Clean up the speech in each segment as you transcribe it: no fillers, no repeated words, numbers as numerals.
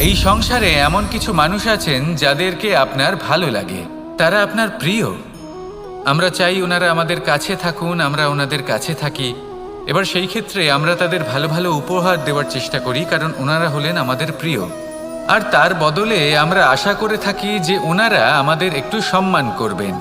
এই সংসারে এমন কিছু মানুষ আছেন যাদেরকে আপনার ভালো লাগে, তারা আপনার প্রিয়। আমরা চাই ওনারা আমাদের কাছে থাকুন, আমরা ওনাদের কাছে থাকি। এবার সেই ক্ষেত্রে আমরা তাদের ভালো ভালো উপহার দেওয়ার চেষ্টা করি, কারণ ওনারা হলেন আমাদের প্রিয়। আর তার বদলে আমরা আশা করে থাকি যে ওনারা আমাদের একটু সম্মান করবেন।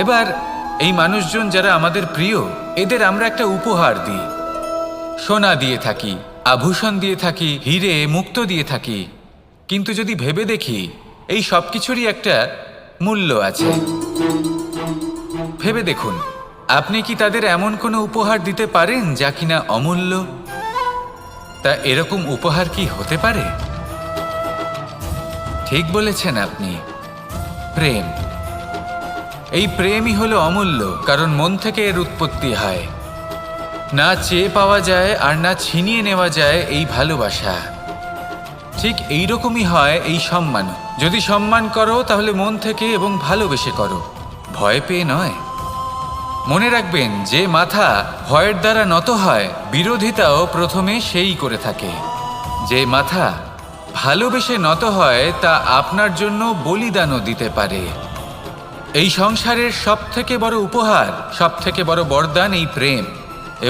এবার এই মানুষজন যারা আমাদের প্রিয়, এদের আমরা একটা উপহার দিই। সোনা দিয়ে থাকি, আভূষণ দিয়ে থাকি, হিরে মুক্তো দিয়ে থাকি। কিন্তু যদি ভেবে দেখি, এই সব কিছুরই একটা মূল্য আছে। ভেবে দেখুন, আপনি কি তাদের এমন কোনো উপহার দিতে পারেন যা কিনা অমূল্য? তা এরকম উপহার কি হতে পারে? ঠিক বলেছেন আপনি, প্রেম। এই প্রেমই হলো অমূল্য, কারণ মন থেকে এর উৎপত্তি হয়। না চেয়ে পাওয়া যায় আর না ছিনিয়ে নেওয়া যায় এই ভালোবাসা। ঠিক এইরকমই হয় এই সম্মান। যদি সম্মান করো তাহলে মন থেকে এবং ভালোবেসে করো, ভয় পেয়ে নয়। মনে রাখবেন, যে মাথা ভয়ের দ্বারা নত হয়, বিরোধিতাও প্রথমে সেই করে থাকে। যে মাথা ভালোবেসে নত হয়, তা আপনার জন্য বলিদানও দিতে পারে। এই সংসারের সবথেকে বড় উপহার, সবথেকে বড় বরদান এই প্রেম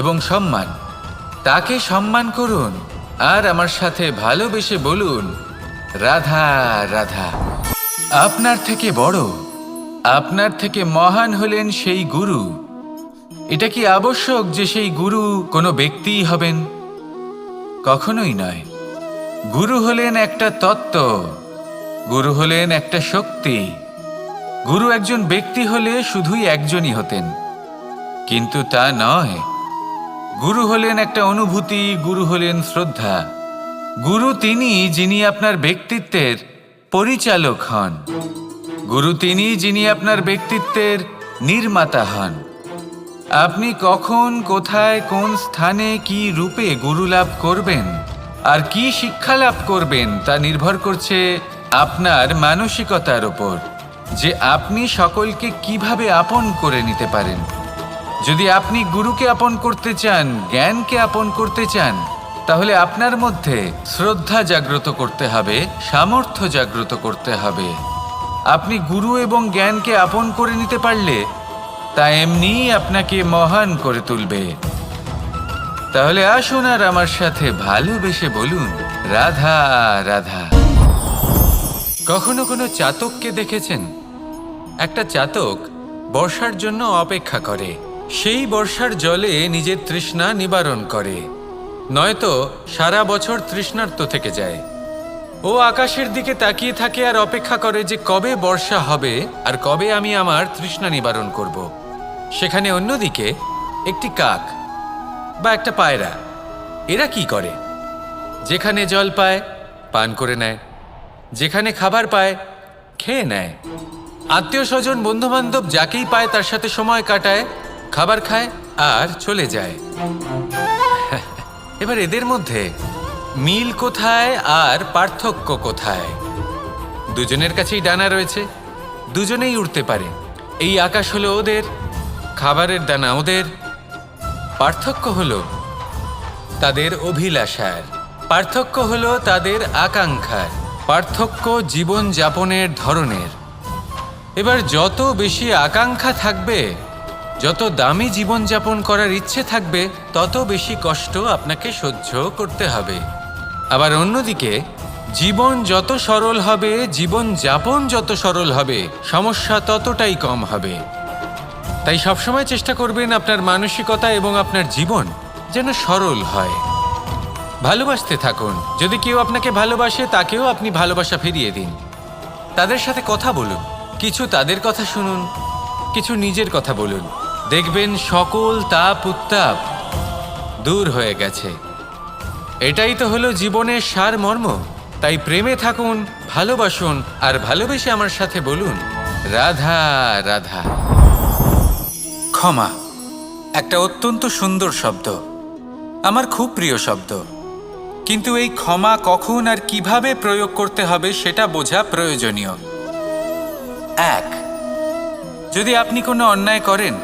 এবং সম্মান। তাকে সম্মান করুন আর আমার সাথে ভালোবেসে বলুন, রাধা রাধা। আপনার থেকে বড়, আপনার থেকে মহান হলেন সেই গুরু। এটা কি আবশ্যক যে সেই গুরু কোনো ব্যক্তিই হবেন? কখনোই নয়। গুরু হলেন একটা তত্ত্ব, গুরু হলেন একটা শক্তি। গুরু একজন ব্যক্তি হলে শুধুই একজনই হতেন, কিন্তু তা নয়। গুরু হলেন একটা অনুভূতি, গুরু হলেন শ্রদ্ধা। গুরু তিনি যিনি আপনার ব্যক্তিত্বের পরিচালক হন। গুরু তিনি যিনি আপনার ব্যক্তিত্বের নির্মাতা হন। আপনি কখন, কোথায়, কোন স্থানে, কি রূপে গুরু লাভ করবেন আর কি শিক্ষা লাভ করবেন, তা নির্ভর করছে আপনার মানসিকতার ওপর, যে আপনি সকলকে কিভাবে আপন করে নিতে পারেন। যদি আপনি গুরুকে আপন করতে চান, জ্ঞানকে আপন করতে চান, তাহলে আপনার মধ্যে শ্রদ্ধা জাগ্রত করতে হবে, সামর্থ্য জাগ্রত করতে হবে। আপনি গুরু এবং জ্ঞানকে আপন করে নিতে পারলে তা এমনিই আপনাকে মহান করে তুলবে। তাহলে আসুন আর আমার সাথে ভালোবেসে বলুন, রাধা রাধা। কখনো কোনো চাতককে দেখেছেন? একটা চাতক বর্ষার জন্য অপেক্ষা করে। সেই বর্ষার জলে নিজের তৃষ্ণা নিবারণ করে, নয়তো সারা বছর তৃষ্ণার্ত থেকে যায়। ও আকাশের দিকে তাকিয়ে থাকে আর অপেক্ষা করে যে কবে বর্ষা হবে আর কবে আমি আমার তৃষ্ণা নিবারণ করব। সেখানে অন্যদিকে একটি কাক বা একটা পায়রা, এরা কি করে? যেখানে জল পায় পান করে নেয়, যেখানে খাবার পায় খেয়ে নেয়, আত্মীয় স্বজন বন্ধুবান্ধব যাকেই পায় তার সাথে সময় কাটায়, খাবার খায় আর চলে যায়। এবার এদের মধ্যে মিল কোথায় আর পার্থক্য কোথায়? দুজনের কাছেই ডানা রয়েছে, দুজনেই উড়তে পারে। এই আকাশ হলো ওদের, খাবারের দানা ওদের। পার্থক্য হলো তাদের অভিলাষার, পার্থক্য হলো তাদের আকাঙ্ক্ষার, পার্থক্য জীবন যাপনের ধরনের। এবার যত বেশি আকাঙ্ক্ষা থাকবে, যত দামি জীবনযাপন করার ইচ্ছে থাকবে, তত বেশি কষ্ট আপনাকে সহ্য করতে হবে। আবার অন্যদিকে জীবন যত সরল হবে, জীবনযাপন যত সরল হবে, সমস্যা ততটাই কম হবে। তাই সবসময় চেষ্টা করবেন আপনার মানসিকতা এবং আপনার জীবন যেন সরল হয়। ভালোবাসতে থাকুন। যদি কেউ আপনাকে ভালোবাসে, তাকেও আপনি ভালোবাসা ফিরিয়ে দিন। তাদের সাথে কথা বলুন, কিছু তাদের কথা শুনুন, কিছু নিজের কথা বলুন। দেখবেন সকল তাপ উত্তাপ দূর হয়ে গেছে। এটাই তো হলো জীবনের সারমর্ম। তাই প্রেমে থাকুন, ভালোবাসুন, আর ভালোবেসে আমার সাথে বলুন, রাধা রাধা। ক্ষমা একটা অত্যন্ত সুন্দর শব্দ, আমার খুব প্রিয় শব্দ। কিন্তু এই ক্ষমা কখন আর কিভাবে প্রয়োগ করতে হবে সেটা বোঝা প্রয়োজনীয়। এক, যদি আপনি কোনো অন্যায় করেন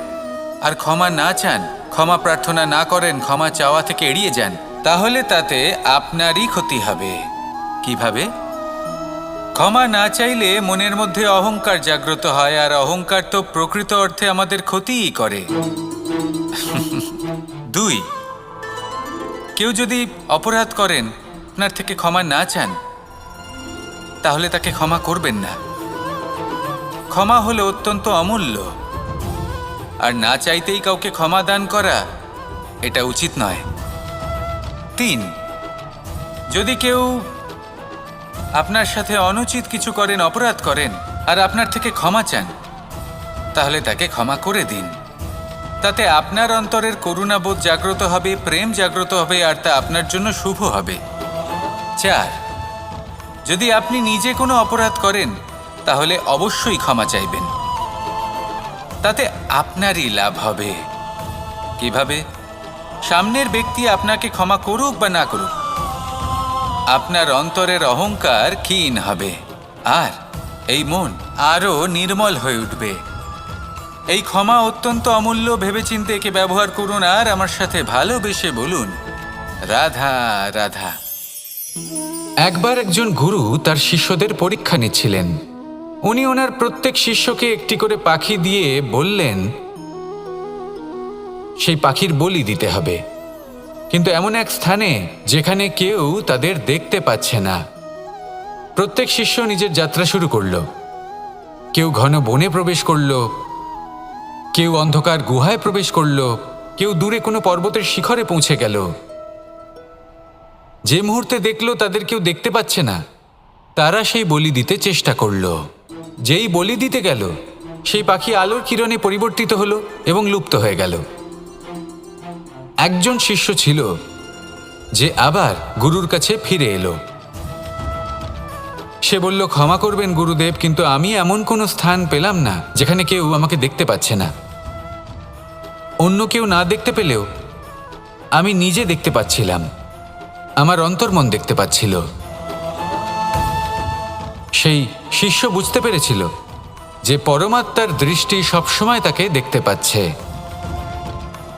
আর ক্ষমা না চান, ক্ষমা প্রার্থনা না করেন, ক্ষমা চাওয়া থেকে এড়িয়ে যান, তাহলে তাতে আপনারই ক্ষতি হবে। কিভাবে? ক্ষমা না চাইলে মনের মধ্যে অহংকার জাগ্রত হয়, আর অহংকার তো প্রকৃত অর্থে আমাদের ক্ষতিই করে। 2, কেউ যদি অপরাধ করেন, আপনার থেকে ক্ষমা না চান, তাহলে তাকে ক্ষমা করবেন না। ক্ষমা হলো অত্যন্ত অমূল্য, আর না চাইতেই কাউকে ক্ষমা দান করা এটা উচিত নয়। 3, যদি কেউ আপনার সাথে অনুচিত কিছু করেন, অপরাধ করেন, আর আপনার থেকে ক্ষমা চান, তাহলে তাকে ক্ষমা করে দিন। তাতে আপনার অন্তরের করুণাবোধ জাগ্রত হবে, প্রেম জাগ্রত হবে, আর তা আপনার জন্য শুভ হবে। 4, যদি আপনি নিজে কোনো অপরাধ করেন, তাহলে অবশ্যই ক্ষমা চাইবেন। তাতে আপনারই লাভ হবে। কিভাবে? সামনের ব্যক্তি আপনাকে ক্ষমা করুক বা না করুক, আপনার অন্তরের অহংকার ক্ষীণ হবে, আর এই মন আরও নির্মল হয়ে উঠবে। এই ক্ষমা অত্যন্ত অমূল্য। ভেবেচিন্তে একে ব্যবহার করুন, আর আমার সাথে ভালোবেসে বলুন, রাধা রাধা। একবার একজন গুরু তার শিষ্যদের পরীক্ষা নিচ্ছিলেন। উনি ওনার প্রত্যেক শিষ্যকে একটি করে পাখি দিয়ে বললেন সেই পাখির বলি দিতে হবে, কিন্তু এমন এক স্থানে যেখানে কেউ তাদের দেখতে পাচ্ছে না। প্রত্যেক শিষ্য নিজের যাত্রা শুরু করল। কেউ ঘন বনে প্রবেশ করল, কেউ অন্ধকার গুহায় প্রবেশ করল, কেউ দূরে কোনো পর্বতের শিখরে পৌঁছে গেল। যে মুহূর্তে দেখলো তাদের কেউ দেখতে পাচ্ছে না, তারা সেই বলি দিতে চেষ্টা করল। যেই বলি দিতে গেল, সেই পাখি আলোর কিরণে পরিবর্তিত হলো এবং লুপ্ত হয়ে গেল। একজন শিষ্য ছিল যে আবার গুরুর কাছে ফিরে এলো। সে বলল, ক্ষমা করবেন গুরুদেব, কিন্তু আমি এমন কোনো স্থান পেলাম না যেখানে কেউ আমাকে দেখতে পাচ্ছে না। অন্য কেউ না দেখতে পেলেও আমি নিজে দেখতে পাচ্ছিলাম, আমার অন্তর্মন দেখতে পাচ্ছিল। সেই শিষ্য বুঝতে পেরেছিল যে পরমাত্মার দৃষ্টি সবসময় তাকে দেখতে পাচ্ছে,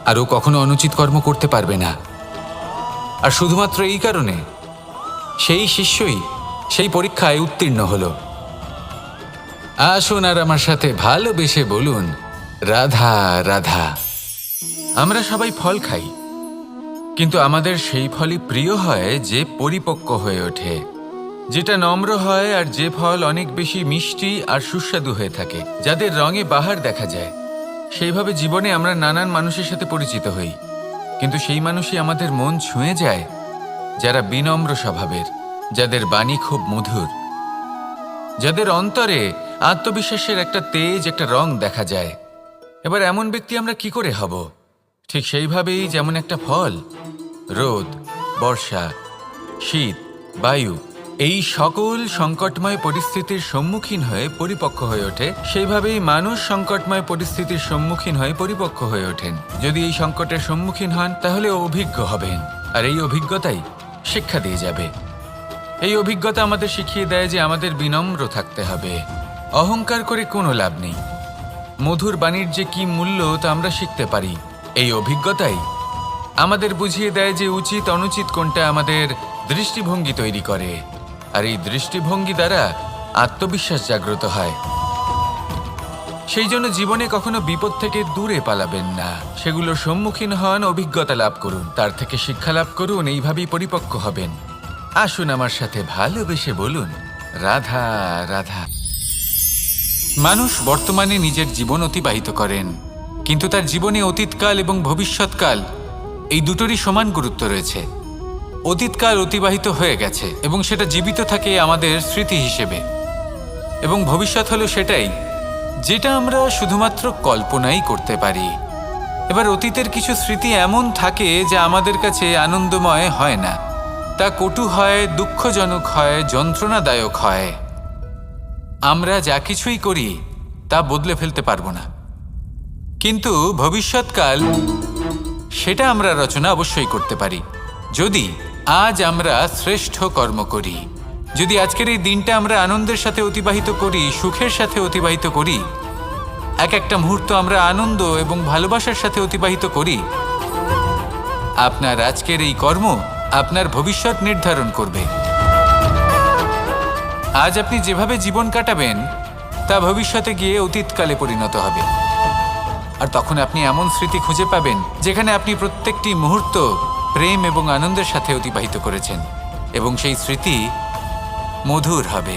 আর ও কখনো অনুচিত কর্ম করতে পারবে না। আর শুধুমাত্র এই কারণে সেই শিষ্যই সেই পরীক্ষায় উত্তীর্ণ হল। আসুন আর আমার সাথে ভালোবেসে বলুন, রাধা রাধা। আমরা সবাই ফল খাই, কিন্তু আমাদের সেই ফলই প্রিয় হয় যে পরিপক্ক হয়ে ওঠে, যেটা নম্র হয়, আর যে ফল অনেক বেশি মিষ্টি আর সুস্বাদু হয়ে থাকে, যাদের রঙে বাহার দেখা যায়। সেইভাবে জীবনে আমরা নানান মানুষের সাথে পরিচিত হই, কিন্তু সেই মানুষই আমাদের মন ছুঁয়ে যায় যারা বিনম্র স্বভাবের, যাদের বাণী খুব মধুর, যাদের অন্তরে আত্মবিশ্বাসের একটা তেজ, একটা রং দেখা যায়। এবার এমন ব্যক্তি আমরা কি করে হব? ঠিক সেইভাবেই যেমন একটা ফল রোদ, বর্ষা, শীত, বায়ু এই সকল সংকটময় পরিস্থিতির সম্মুখীন হয়ে পরিপক্ক হয়ে ওঠে, সেইভাবেই মানুষ সংকটময় পরিস্থিতির সম্মুখীন হয়ে পরিপক্ক হয়ে ওঠেন। যদি এই সংকটের সম্মুখীন হন, তাহলে অভিজ্ঞ হবেন, আর এই অভিজ্ঞতাই শিক্ষা দিয়ে যাবে। এই অভিজ্ঞতা আমাদের শিখিয়ে দেয় যে আমাদের বিনম্র থাকতে হবে। অহংকার করে কোনো লাভ নেই। মধুর বাণীর যে কি মূল্য তা আমরা শিখতে পারি। এই অভিজ্ঞতাই আমাদের বুঝিয়ে দেয় যে উচিত অনুচিত কোনটা, আমাদের দৃষ্টিভঙ্গি তৈরি করে, আর এই দৃষ্টিভঙ্গি দ্বারা আত্মবিশ্বাস জাগ্রত হয়। সেই জন্য জীবনে কখনো বিপদ থেকে দূরে পালাবেন না, সেগুলোর সম্মুখীন হন, অভিজ্ঞতা লাভ করুন, তার থেকে শিক্ষা লাভ করুন, এইভাবেই পরিপক্ক হবেন। আসুন আমার সাথে ভালোবেসে বলুন, রাধা রাধা। মানুষ বর্তমানে নিজের জীবন অতিবাহিত করেন, কিন্তু তার জীবনে অতীতকাল এবং ভবিষ্যৎকাল এই দুটোরই সমান গুরুত্ব রয়েছে। অতীতকাল অতিবাহিত হয়ে গেছে এবং সেটা জীবিত থাকে আমাদের স্মৃতি হিসেবে, এবং ভবিষ্যৎ হলো সেটাই যেটা আমরা শুধুমাত্র কল্পনাই করতে পারি। এবার অতীতের কিছু স্মৃতি এমন থাকে যা আমাদের কাছে আনন্দময় হয় না, তা কটু হয়, দুঃখজনক হয়, যন্ত্রণাদায়ক হয়। আমরা যা কিছুই করি তা বদলে ফেলতে পারবো না, কিন্তু ভবিষ্যৎকাল সেটা আমরা রচনা অবশ্যই করতে পারি, যদি আজ আমরা শ্রেষ্ঠ কর্ম করি। যদি আজকের এই দিনটা আমরা আনন্দের সাথে অতিবাহিত করি, সুখের সাথে অতিবাহিত করি, এক একটা মুহূর্ত আমরা আনন্দ এবং ভালোবাসার সাথে অতিবাহিত করি, আপনার আজকের এই কর্ম আপনার ভবিষ্যৎ নির্ধারণ করবে। আজ আপনি যেভাবে জীবন কাটাবেন তা ভবিষ্যতে গিয়ে অতীতকালে পরিণত হবে। আর তখন আপনি এমন স্মৃতি খুঁজে পাবেন যেখানে আপনি প্রত্যেকটি মুহূর্ত প্রেম এবং আনন্দের সাথে অতিবাহিত করেছেন, এবং সেই স্মৃতি মধুর হবে।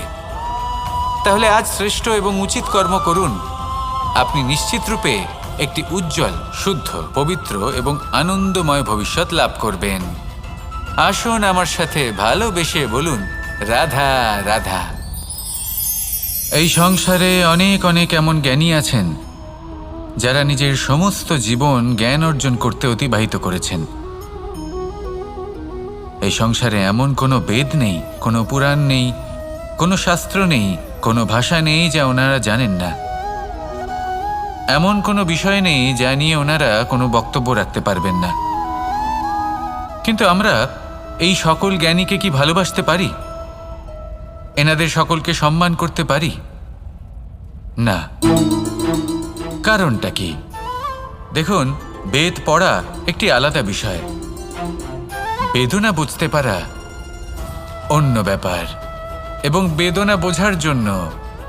তাহলে আজ শ্রেষ্ঠ এবং উচিত কর্ম করুন। আপনি নিশ্চিত রূপে একটি উজ্জ্বল, শুদ্ধ, পবিত্র এবং আনন্দময় ভবিষ্যৎ লাভ করবেন। আসুন আমার সাথে ভালোবেসে বলুন, রাধা রাধা। এই সংসারে অনেক অনেক এমন জ্ঞানী আছেন যারা নিজের সমস্ত জীবন জ্ঞান অর্জন করতে অতিবাহিত করেছেন। এই সংসারে এমন কোনো বেদ নেই, কোনো পুরাণ নেই, কোনো শাস্ত্র নেই, কোনো ভাষা নেই যা ওনারা জানেন না। এমন কোনো বিষয় নেই যা নিয়ে ওনারা কোনো বক্তব্য রাখতে পারবেন না। কিন্তু আমরা এই সকল জ্ঞানীকে কি ভালোবাসতে পারি? এনাদের সকলকে সম্মান করতে পারি না। কারণটা কি? দেখুন, বেদ পড়া একটি আলাদা বিষয়, বেদনা বুঝতে পারা অন্য ব্যাপার। এবং বেদনা বোঝার জন্য,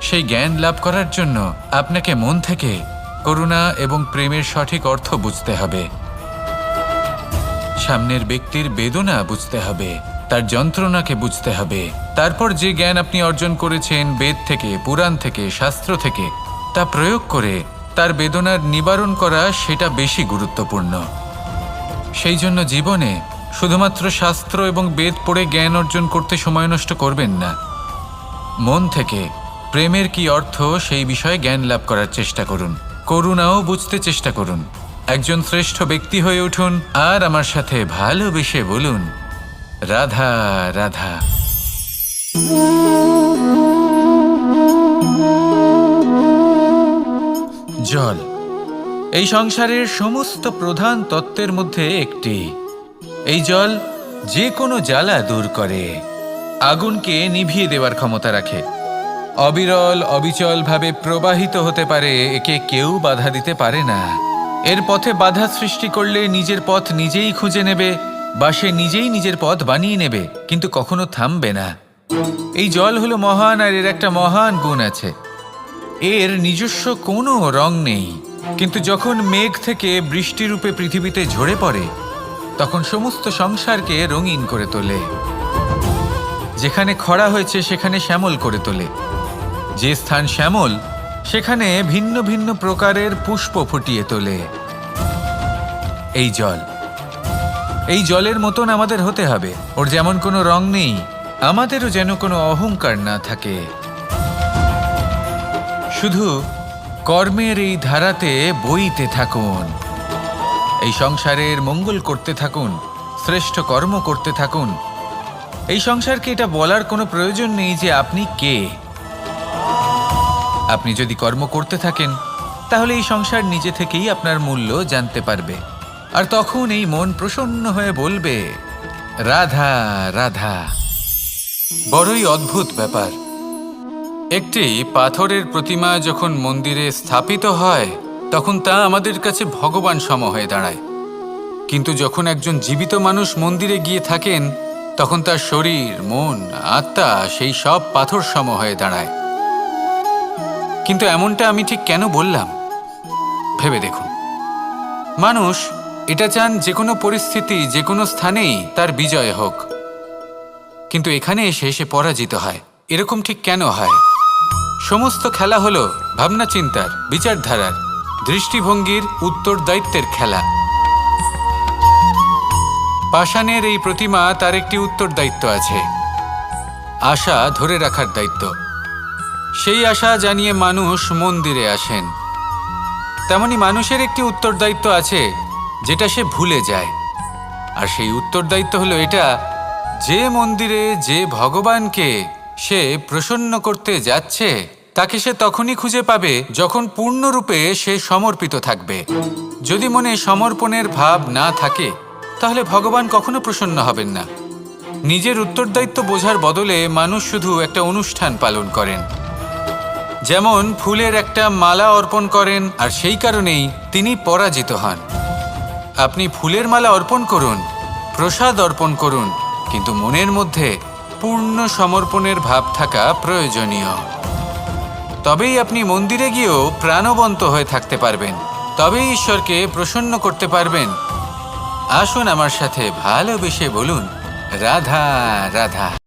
সেই জ্ঞান লাভ করার জন্য আপনাকে মন থেকে করুণা এবং প্রেমের সঠিক অর্থ বুঝতে হবে। সামনের ব্যক্তির বেদনা বুঝতে হবে, তার যন্ত্রণাকে বুঝতে হবে। তারপর যে জ্ঞান আপনি অর্জন করেছেন বেদ থেকে, পুরাণ থেকে, শাস্ত্র থেকে, তা প্রয়োগ করে তার বেদনার নিবারণ করা, সেটা বেশি গুরুত্বপূর্ণ। সেই জন্য জীবনে শুধুমাত্র শাস্ত্র এবং বেদ পড়ে জ্ঞান অর্জন করতে সময় নষ্ট করবেন না। মন থেকে প্রেমের কি অর্থ সেই বিষয়ে জ্ঞান লাভ করার চেষ্টা করুন। করুণাও বুঝতে চেষ্টা করুন। একজন শ্রেষ্ঠ ব্যক্তি হয়ে উঠুন আর আমার সাথে ভালোবেসে বলুন, রাধা রাধা। জল এই সংসারের সমস্ত প্রধান তত্ত্বের মধ্যে একটি। এই জল যে কোনো জ্বালা দূর করে, আগুনকে নিভিয়ে দেওয়ার ক্ষমতা রাখে, অবিরল অবিচলভাবে প্রবাহিত হতে পারে, একে কেউ বাধা দিতে পারে না। এর পথে বাধা সৃষ্টি করলে নিজের পথ নিজেই খুঁজে নেবে, বা সে নিজেই নিজের পথ বানিয়ে নেবে, কিন্তু কখনো থামবে না। এই জল হলো মহান, আর এর একটা মহান গুণ আছে, এর নিজস্ব কোনো রং নেই। কিন্তু যখন মেঘ থেকে বৃষ্টিরূপে পৃথিবীতে ঝরে পড়ে, তখন সমস্ত সংসারকে রঙিন করে তোলে। যেখানে খরা হয়েছে সেখানে শ্যামল করে তোলে। যে স্থান শ্যামল সেখানে ভিন্ন ভিন্ন প্রকারের পুষ্প ফুটিয়ে তোলে। এই জল, এই জলের মতন আমাদের হতে হবে। ওর যেমন কোনো রং নেই, আমাদেরও যেন কোনো অহংকার না থাকে। শুধু কর্মের এই ধারাতে বইতে থাকুন, এই সংসারের মঙ্গল করতে থাকুন, শ্রেষ্ঠ কর্ম করতে থাকুন। এই সংসারকে এটা বলার কোনো প্রয়োজন নেই যে আপনি কে। আপনি যদি কর্ম করতে থাকেন তাহলে এই সংসার নিজে থেকেই আপনার মূল্য জানতে পারবে, আর তখন এই মন প্রসন্ন হয়ে বলবে, রাধা রাধা। বড়ই অদ্ভুত ব্যাপার, একটি পাথরের প্রতিমা যখন মন্দিরে স্থাপিত হয় তখন তা আমাদের কাছে ভগবান সম হয়ে দাঁড়ায়। কিন্তু যখন একজন জীবিত মানুষ মন্দিরে গিয়ে থাকেন তখন তার শরীর, মন, আত্মা সেই সব পাথর সম হয়ে দাঁড়ায়। কিন্তু এমনটা আমি ঠিক কেন বললাম ভেবে দেখুন। মানুষ এটা চান যে কোনো পরিস্থিতি, যে কোনো স্থানেই তার বিজয় হোক, কিন্তু এখানে এসে সে পরাজিত হয়। এরকম ঠিক কেন হয়? সমস্ত খেলা হলো ভাবনা চিন্তার, বিচারধারার, দৃষ্টিভঙ্গির, উত্তরদায়িত্বের খেলা। পাষাণের এই প্রতিমা, তার একটি উত্তরদায়িত্ব আছে, আশা ধরে রাখার দায়িত্ব। সেই আশা জানিয়ে মানুষ মন্দিরে আসেন। তেমনি মানুষের একটি উত্তরদায়িত্ব আছে যেটা সে ভুলে যায়, আর সেই উত্তরদায়িত্ব হলো এটা, যে মন্দিরে যে ভগবানকে সে প্রসন্ন করতে যাচ্ছে তাকে সে তখনই খুঁজে পাবে যখন পূর্ণরূপে সে সমর্পিত থাকবে। যদি মনে সমর্পণের ভাব না থাকে তাহলে ভগবান কখনো প্রসন্ন হবেন না। নিজের উত্তরদায়িত্ব বোঝার বদলে মানুষ শুধু একটা অনুষ্ঠান পালন করেন, যেমন ফুলের একটা মালা অর্পণ করেন, আর সেই কারণেই তিনি পরাজিত হন। আপনি ফুলের মালা অর্পণ করুন, প্রসাদ অর্পণ করুন, কিন্তু মনের মধ্যে পূর্ণ সমর্পণের ভাব থাকা প্রয়োজনীয়। তবেই আপনি মন্দিরে গিয়েও প্রাণবন্ত হয়ে থাকতে পারবেন, তবেই ঈশ্বরকে প্রসন্ন করতে পারবেন। আসুন আমার সাথে ভালোবেসে বলুন, রাধা রাধা।